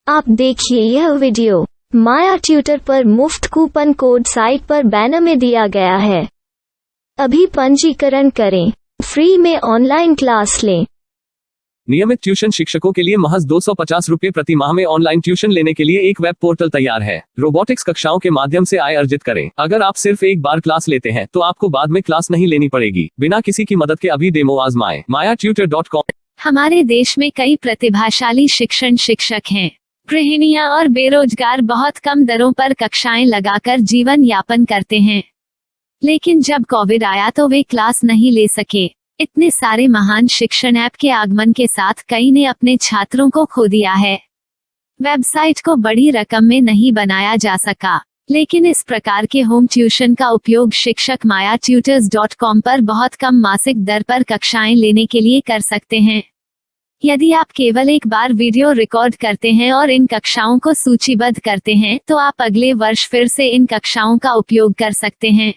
आप देखिए यह वीडियो माया ट्यूटर पर मुफ्त कूपन कोड साइट पर बैनर में दिया गया है। अभी पंजीकरण करें, फ्री में ऑनलाइन क्लास लें। नियमित ट्यूशन शिक्षकों के लिए महज 250 रुपये प्रति माह में ऑनलाइन ट्यूशन लेने के लिए एक वेब पोर्टल तैयार है। रोबोटिक्स कक्षाओं के माध्यम से आय अर्जित करें। अगर आप सिर्फ एक बार क्लास लेते हैं तो आपको बाद में क्लास नहीं लेनी पड़ेगी। बिना किसी की मदद के अभी डेमो आजमाएं। mayatutor.com। हमारे देश में कई प्रतिभाशाली शिक्षक हैं। गृहिणियां और बेरोजगार बहुत कम दरों पर कक्षाएं लगाकर जीवन यापन करते हैं, लेकिन जब कोविड आया तो वे क्लास नहीं ले सके। इतने सारे महान शिक्षण ऐप के आगमन के साथ कई ने अपने छात्रों को खो दिया है। वेबसाइट को बड़ी रकम में नहीं बनाया जा सका, लेकिन इस प्रकार के होम ट्यूशन का उपयोग शिक्षक mayatutors.com पर बहुत कम मासिक दर पर कक्षाएं लेने के लिए कर सकते हैं। यदि आप केवल एक बार वीडियो रिकॉर्ड करते हैं और इन कक्षाओं को सूचीबद्ध करते हैं तो आप अगले वर्ष फिर से इन कक्षाओं का उपयोग कर सकते हैं।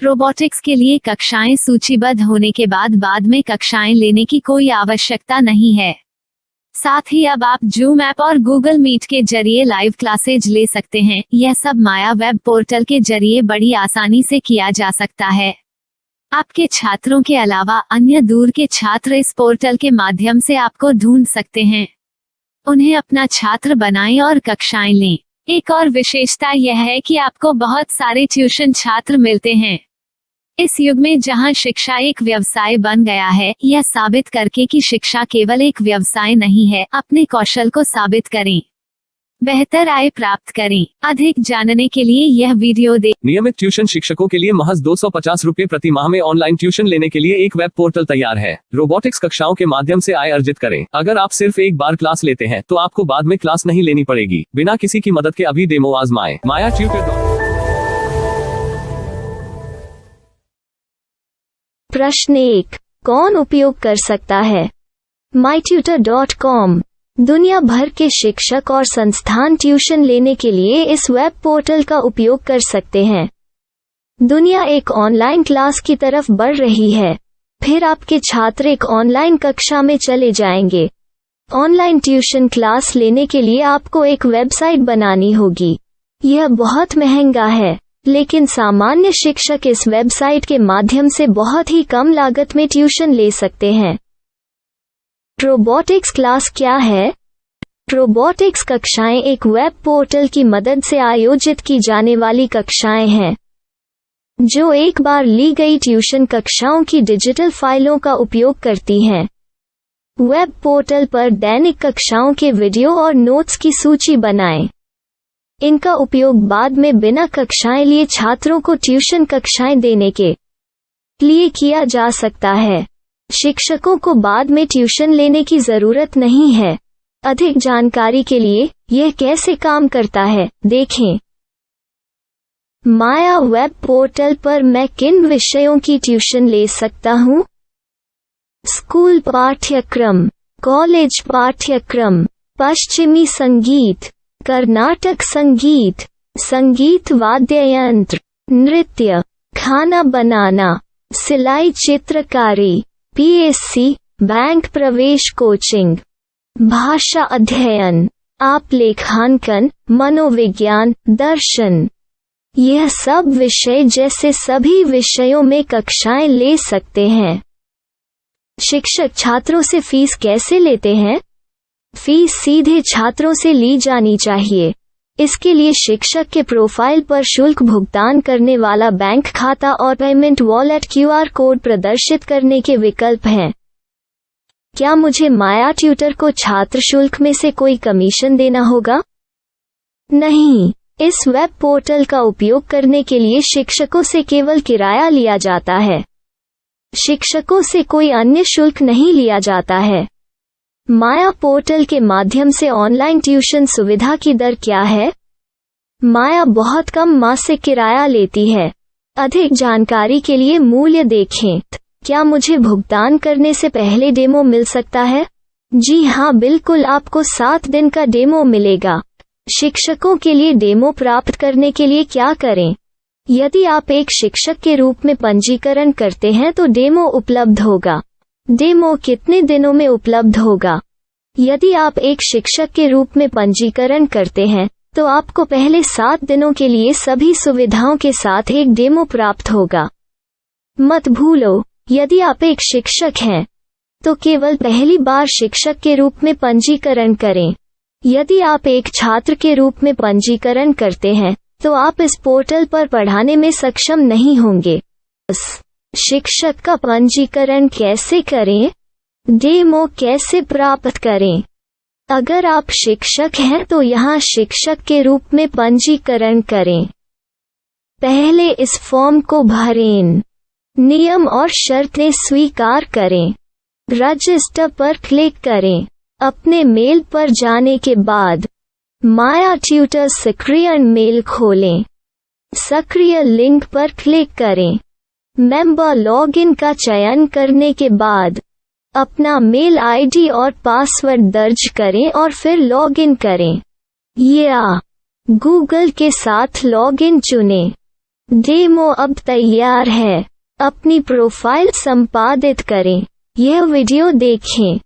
रोबोटिक्स के लिए कक्षाएं सूचीबद्ध होने के बाद में कक्षाएं लेने की कोई आवश्यकता नहीं है। साथ ही अब आप जूम ऐप और गूगल मीट के जरिए लाइव क्लासेज ले सकते हैं। यह सब माया वेब पोर्टल के जरिए बड़ी आसानी से किया जा सकता है। आपके छात्रों के अलावा अन्य दूर के छात्र इस पोर्टल के माध्यम से आपको ढूंढ सकते हैं। उन्हें अपना छात्र बनाएं और कक्षाएं लें। एक और विशेषता यह है कि आपको बहुत सारे ट्यूशन छात्र मिलते हैं। इस युग में जहां शिक्षा एक व्यवसाय बन गया है, यह साबित करके कि शिक्षा केवल एक व्यवसाय नहीं है, अपने कौशल को साबित करें, बेहतर आय प्राप्त करें। अधिक जानने के लिए यह वीडियो देखें। नियमित ट्यूशन शिक्षकों के लिए महज 250 रुपये प्रति माह में ऑनलाइन ट्यूशन लेने के लिए एक वेब पोर्टल तैयार है। रोबोटिक्स कक्षाओं के माध्यम से आय अर्जित करें। अगर आप सिर्फ एक बार क्लास लेते हैं तो आपको बाद में क्लास नहीं लेनी पड़ेगी। बिना किसी की मदद के अभी डेमो आजमाएं। mayatutor.com। प्रश्न 1, कौन उपयोग कर सकता है? mytutor.com दुनिया भर के शिक्षक और संस्थान ट्यूशन लेने के लिए इस वेब पोर्टल का उपयोग कर सकते हैं। दुनिया एक ऑनलाइन क्लास की तरफ बढ़ रही है। फिर आपके छात्र एक ऑनलाइन कक्षा में चले जाएंगे। ऑनलाइन ट्यूशन क्लास लेने के लिए आपको एक वेबसाइट बनानी होगी। यह बहुत महंगा है, लेकिन सामान्य शिक्षक इस वेबसाइट के माध्यम से बहुत ही कम लागत में ट्यूशन ले सकते हैं। रोबोटिक्स क्लास क्या है? रोबोटिक्स कक्षाएं एक वेब पोर्टल की मदद से आयोजित की जाने वाली कक्षाएं हैं, जो एक बार ली गई ट्यूशन कक्षाओं की डिजिटल फाइलों का उपयोग करती हैं। वेब पोर्टल पर दैनिक कक्षाओं के वीडियो और नोट्स की सूची बनाएं। इनका उपयोग बाद में बिना कक्षाएं लिए छात्रों को ट्यूशन कक्षाएं देने के लिए किया जा सकता है। शिक्षकों को बाद में ट्यूशन लेने की जरूरत नहीं है। अधिक जानकारी के लिए यह कैसे काम करता है, देखें। माया वेब पोर्टल पर मैं किन विषयों की ट्यूशन ले सकता हूँ? स्कूल पाठ्यक्रम, कॉलेज पाठ्यक्रम, पश्चिमी संगीत, कर्नाटक संगीत, संगीत वाद्य यंत्र, नृत्य, खाना बनाना, सिलाई चित्रकारी, पीएससी, बैंक प्रवेश कोचिंग, भाषा अध्ययन, आप लेखांकन, मनोविज्ञान, दर्शन। यह सब विषय जैसे सभी विषयों में कक्षाएं ले सकते हैं। शिक्षक छात्रों से फीस कैसे लेते हैं? फीस सीधे छात्रों से ली जानी चाहिए। इसके लिए शिक्षक के प्रोफाइल पर शुल्क भुगतान करने वाला बैंक खाता और पेमेंट वॉलेट क्यूआर कोड प्रदर्शित करने के विकल्प हैं। क्या मुझे माया ट्यूटर को छात्र शुल्क में से कोई कमीशन देना होगा? नहीं, इस वेब पोर्टल का उपयोग करने के लिए शिक्षकों से केवल किराया लिया जाता है। शिक्षकों से कोई अन्य शुल्क नहीं लिया जाता है। माया पोर्टल के माध्यम से ऑनलाइन ट्यूशन सुविधा की दर क्या है? माया बहुत कम मासिक किराया लेती है। अधिक जानकारी के लिए मूल्य देखें। क्या मुझे भुगतान करने से पहले डेमो मिल सकता है? जी हाँ, बिल्कुल, आपको 7 दिन का डेमो मिलेगा। शिक्षकों के लिए डेमो प्राप्त करने के लिए क्या करें? यदि आप एक शिक्षक के रूप में पंजीकरण करते हैं तो डेमो उपलब्ध होगा। डेमो कितने दिनों में उपलब्ध होगा? यदि आप एक शिक्षक के रूप में पंजीकरण करते हैं तो आपको पहले 7 दिनों के लिए सभी सुविधाओं के साथ एक डेमो प्राप्त होगा। मत भूलो, यदि आप एक शिक्षक हैं तो केवल पहली बार शिक्षक के रूप में पंजीकरण करें। यदि आप एक छात्र के रूप में पंजीकरण करते हैं तो आप इस पोर्टल पर पढ़ाने में सक्षम नहीं होंगे। शिक्षक का पंजीकरण कैसे करें? डेमो कैसे प्राप्त करें? अगर आप शिक्षक हैं तो यहाँ शिक्षक के रूप में पंजीकरण करें। पहले इस फॉर्म को भरें। नियम और शर्तें स्वीकार करें। रजिस्टर पर क्लिक करें। अपने मेल पर जाने के बाद माया ट्यूटर सक्रिय मेल खोलें। सक्रिय लिंक पर क्लिक करें। मेंबर लॉगिन का चयन करने के बाद अपना मेल आईडी और पासवर्ड दर्ज करें और फिर लॉगिन करें या गूगल के साथ लॉगिन चुनें। डेमो अब तैयार है। अपनी प्रोफाइल संपादित करें। यह वीडियो देखें।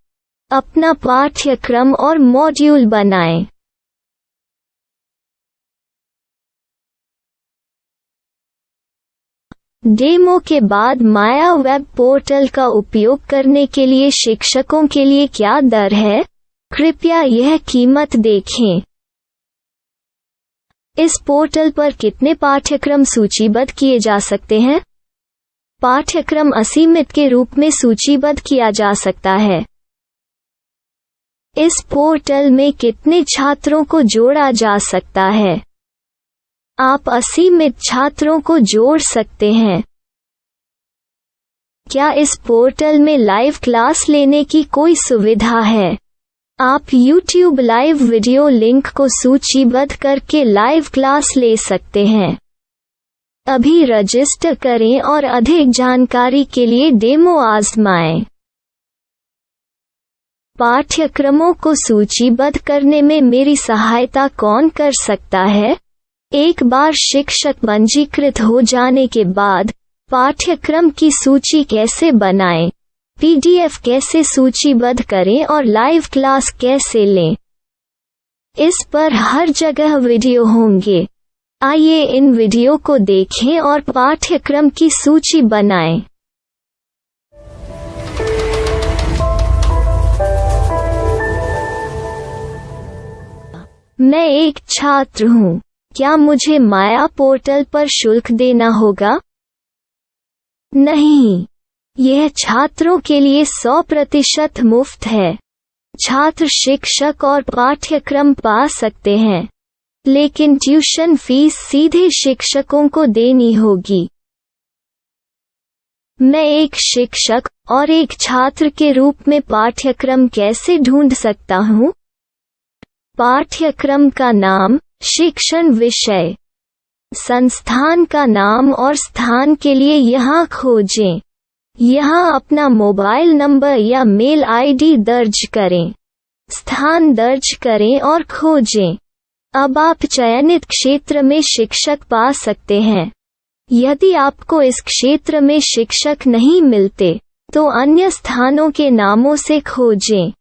अपना पाठ्यक्रम और मॉड्यूल बनाएं। डेमो के बाद माया वेब पोर्टल का उपयोग करने के लिए शिक्षकों के लिए क्या दर है? कृपया यह कीमत देखें। इस पोर्टल पर कितने पाठ्यक्रम सूचीबद्ध किए जा सकते हैं? पाठ्यक्रम असीमित के रूप में सूचीबद्ध किया जा सकता है। इस पोर्टल में कितने छात्रों को जोड़ा जा सकता है? आप असीमित छात्रों को जोड़ सकते हैं। क्या इस पोर्टल में लाइव क्लास लेने की कोई सुविधा है? आप YouTube लाइव वीडियो लिंक को सूचीबद्ध करके लाइव क्लास ले सकते हैं। अभी रजिस्टर करें और अधिक जानकारी के लिए डेमो आजमाएं। पाठ्यक्रमों को सूचीबद्ध करने में मेरी सहायता कौन कर सकता है? एक बार शिक्षक पंजीकृत हो जाने के बाद पाठ्यक्रम की सूची कैसे बनाएं, PDF कैसे सूचीबद्ध करें और लाइव क्लास कैसे लें, इस पर हर जगह वीडियो होंगे। आइए इन वीडियो को देखें और पाठ्यक्रम की सूची बनाएं। मैं एक छात्र हूँ। क्या मुझे माया पोर्टल पर शुल्क देना होगा? नहीं, यह छात्रों के लिए 100% मुफ्त है। छात्र शिक्षक और पाठ्यक्रम पा सकते हैं, लेकिन ट्यूशन फीस सीधे शिक्षकों को देनी होगी। मैं एक शिक्षक और एक छात्र के रूप में पाठ्यक्रम कैसे ढूंढ सकता हूँ? पाठ्यक्रम का नाम, शिक्षण विषय, संस्थान का नाम और स्थान के लिए यहाँ खोजें। यहाँ अपना मोबाइल नंबर या मेल आईडी दर्ज करें। स्थान दर्ज करें और खोजें। अब आप चयनित क्षेत्र में शिक्षक पा सकते हैं। यदि आपको इस क्षेत्र में शिक्षक नहीं मिलते तो अन्य स्थानों के नामों से खोजें।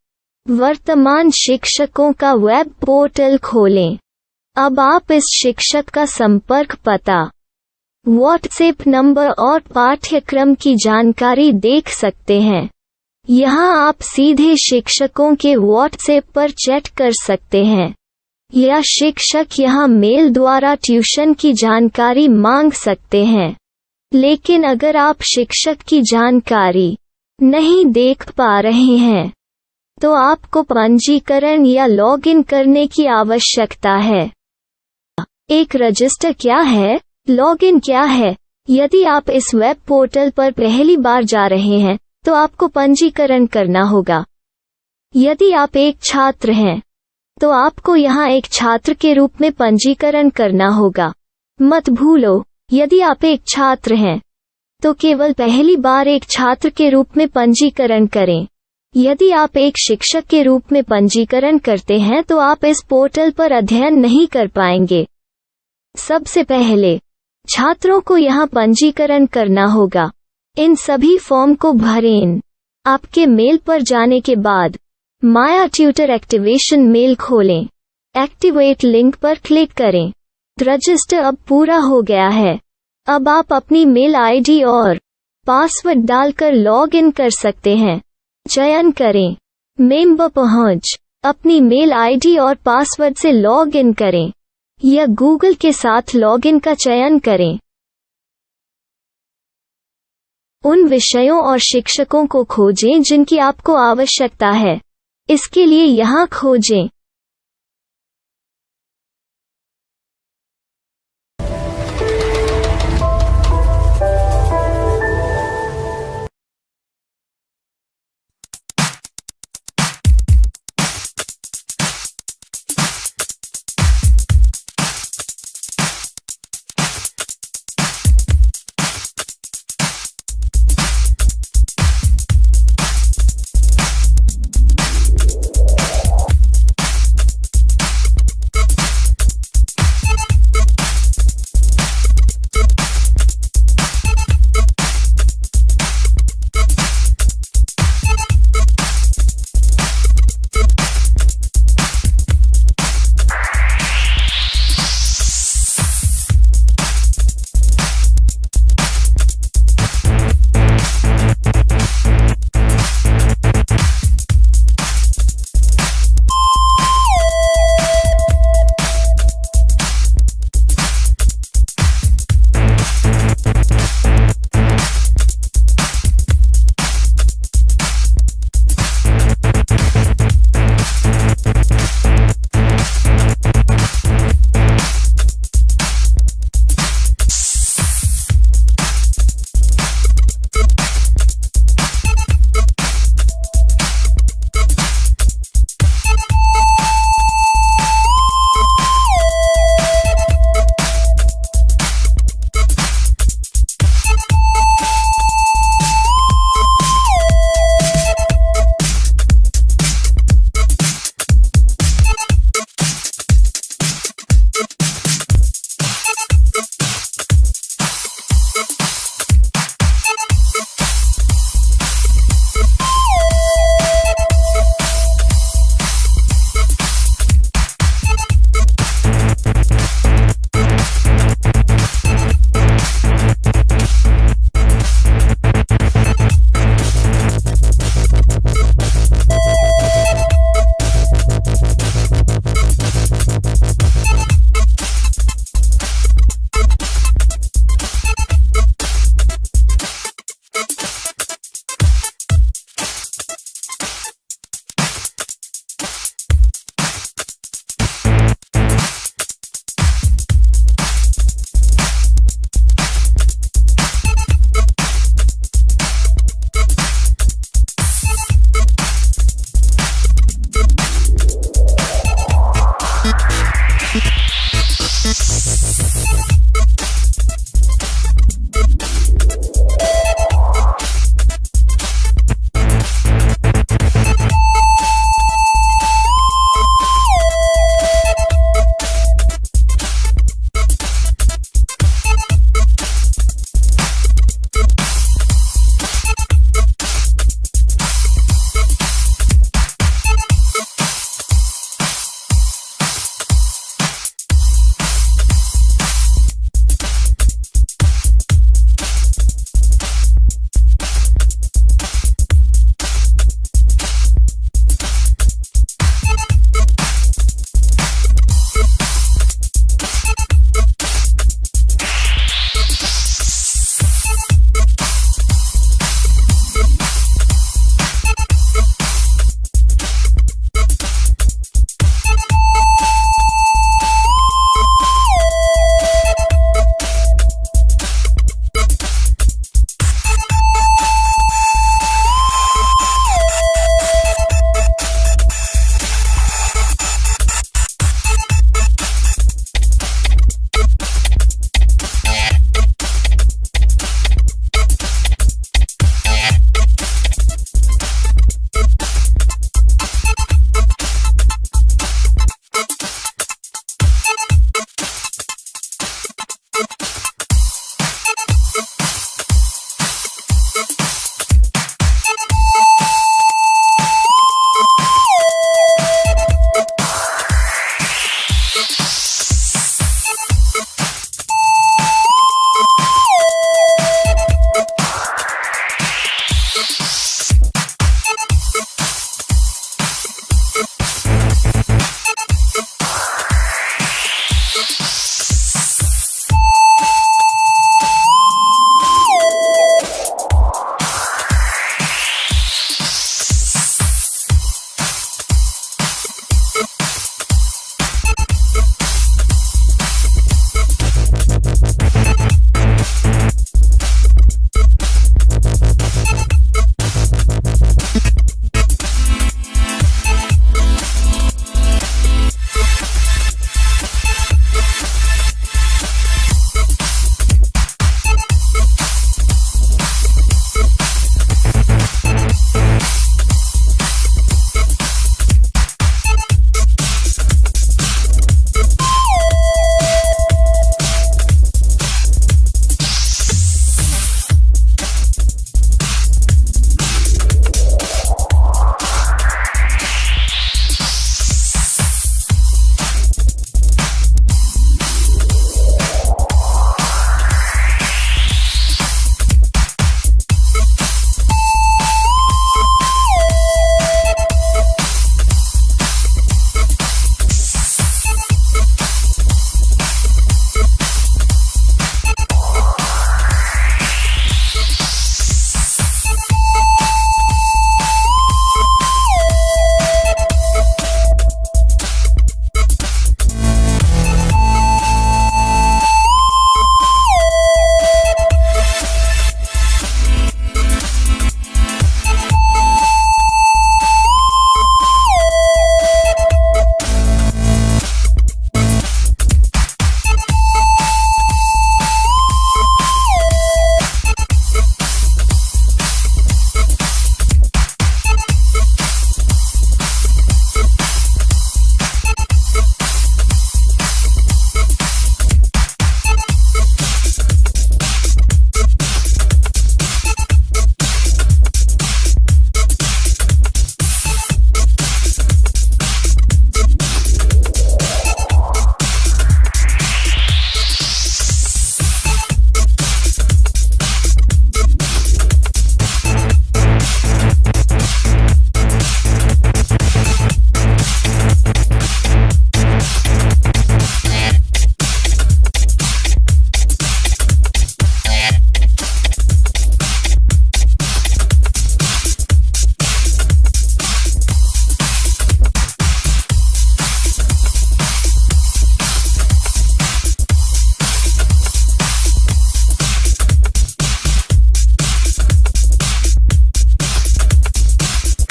वर्तमान शिक्षकों का वेब पोर्टल खोलें। अब आप इस शिक्षक का संपर्क पता, व्हाट्सएप नंबर और पाठ्यक्रम की जानकारी देख सकते हैं। यहाँ आप सीधे शिक्षकों के व्हाट्सएप पर चैट कर सकते हैं या शिक्षक यहाँ मेल द्वारा ट्यूशन की जानकारी मांग सकते हैं। लेकिन अगर आप शिक्षक की जानकारी नहीं देख पा रहे हैं तो आपको पंजीकरण या लॉगिन करने की आवश्यकता है। एक रजिस्टर क्या है? लॉगिन क्या है? यदि आप इस वेब पोर्टल पर पहली बार जा रहे हैं तो आपको पंजीकरण करना होगा। यदि आप एक छात्र हैं तो आपको यहाँ एक छात्र के रूप में पंजीकरण करना होगा। मत भूलो, यदि आप एक छात्र हैं तो केवल पहली बार एक छात्र के रूप में पंजीकरण करें। यदि आप एक शिक्षक के रूप में पंजीकरण करते हैं तो आप इस पोर्टल पर अध्ययन नहीं कर पाएंगे। सबसे पहले छात्रों को यहाँ पंजीकरण करना होगा। इन सभी फॉर्म को भरें। आपके मेल पर जाने के बाद माया ट्यूटर एक्टिवेशन मेल खोलें। एक्टिवेट लिंक पर क्लिक करें। रजिस्टर अब पूरा हो गया है। अब आप अपनी मेल आईडी और पासवर्ड डालकर लॉग इन कर सकते हैं। चयन करें मेंबर पहुंच। अपनी मेल आईडी और पासवर्ड से लॉग इन करें या गूगल के साथ लॉग इन का चयन करें। उन विषयों और शिक्षकों को खोजें जिनकी आपको आवश्यकता है। इसके लिए यहाँ खोजें।